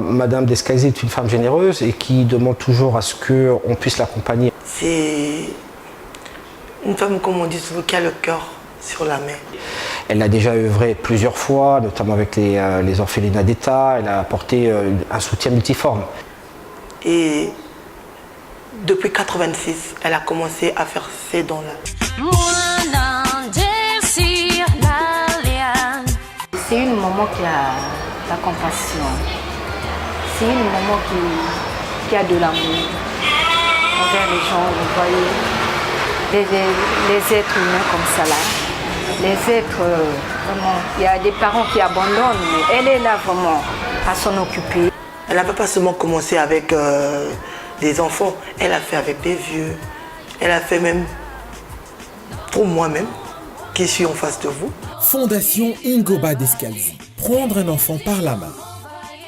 Madame Descalzi est une femme généreuse et qui demande toujours à ce qu'on puisse l'accompagner. C'est une femme, comme on dit souvent, qui a le cœur sur la main. Elle a déjà œuvré plusieurs fois, notamment avec les orphelinats d'État. Elle a apporté un soutien multiforme. Et depuis 1986, elle a commencé à faire ces dons-là. C'est une maman qui a la compassion. C'est une maman qui a de l'amour envers les gens. Vous voyez, les êtres humains comme ça là. Les êtres, vraiment, il y a des parents qui abandonnent, mais elle est là vraiment à s'en occuper. Elle n'avait pas seulement commencé avec des enfants, elle a fait avec des vieux. Elle a fait même pour moi-même, qui suis en face de vous. Fondation Ingoba Descalzi, prendre un enfant par la main.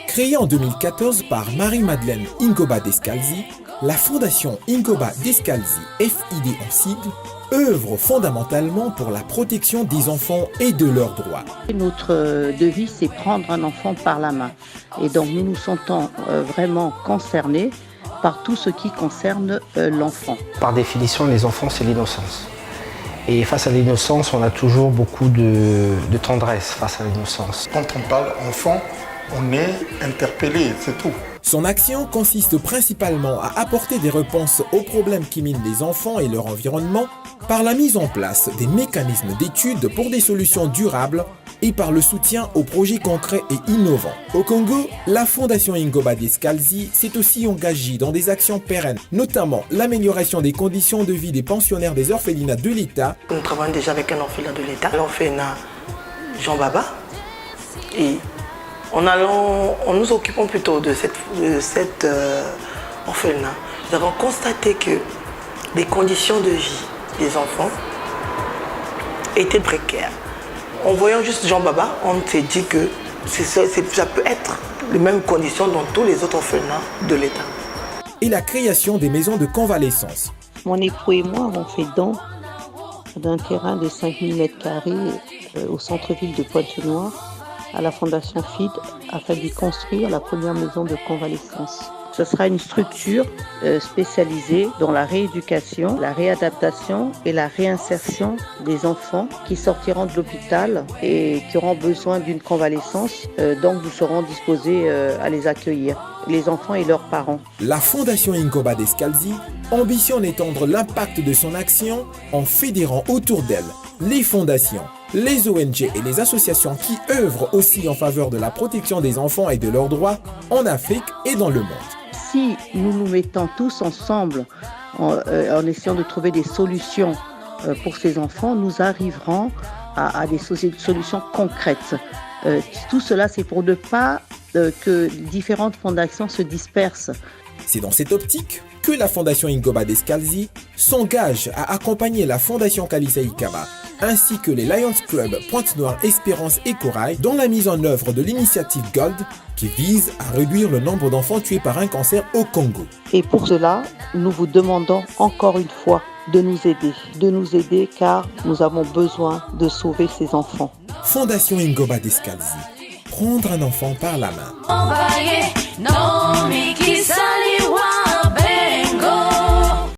Créée en 2014 par Marie-Madeleine Ingoba Descalzi, la Fondation Ingoba Descalzi, FID en sigle, œuvre fondamentalement pour la protection des enfants et de leurs droits. Notre devise, c'est prendre un enfant par la main. Et donc nous nous sentons vraiment concernés par tout ce qui concerne l'enfant. Par définition, les enfants, c'est l'innocence. Et face à l'innocence, on a toujours beaucoup de tendresse face à l'innocence. Quand on parle enfant, on est interpellé, c'est tout. Son action consiste principalement à apporter des réponses aux problèmes qui minent les enfants et leur environnement par la mise en place des mécanismes d'études pour des solutions durables et par le soutien aux projets concrets et innovants. Au Congo, la Fondation Ingoba Descalzi s'est aussi engagée dans des actions pérennes, notamment l'amélioration des conditions de vie des pensionnaires des orphelinats de l'État. Nous travaillons déjà avec un orphelinat de l'État, l'orphelinat Jean Baba. Et en nous occupant plutôt de cet orphelinat, nous avons constaté que les conditions de vie des enfants étaient précaires. En voyant juste Jean Baba, on s'est dit que ça peut être les mêmes conditions dans tous les autres orphelinats de l'État. Et la création des maisons de convalescence. Mon époux et moi avons fait don d'un terrain de 5000 m² au centre-ville de Pointe-Noire à la Fondation FID afin d'y construire la première maison de convalescence. Ce sera une structure spécialisée dans la rééducation, la réadaptation et la réinsertion des enfants qui sortiront de l'hôpital et qui auront besoin d'une convalescence. Donc nous serons disposés à les accueillir, les enfants et leurs parents. La Fondation Ingoba Descalzi ambitionne d'étendre l'impact de son action en fédérant autour d'elle les fondations, les ONG et les associations qui œuvrent aussi en faveur de la protection des enfants et de leurs droits en Afrique et dans le monde. Si nous nous mettons tous ensemble en essayant de trouver des solutions pour ces enfants, nous arriverons à des solutions concrètes. Tout cela, c'est pour ne pas que différentes fondations se dispersent. C'est dans cette optique que la Fondation Ingoba Descalzi s'engage à accompagner la Fondation Kalissa Ikaba ainsi que les Lions Club Pointe-Noire, Espérance et Corail dans la mise en œuvre de l'initiative Gold qui vise à réduire le nombre d'enfants tués par un cancer au Congo. Et pour cela, nous vous demandons encore une fois de nous aider car nous avons besoin de sauver ces enfants. Fondation Ingoba Descalzi, prendre un enfant par la main.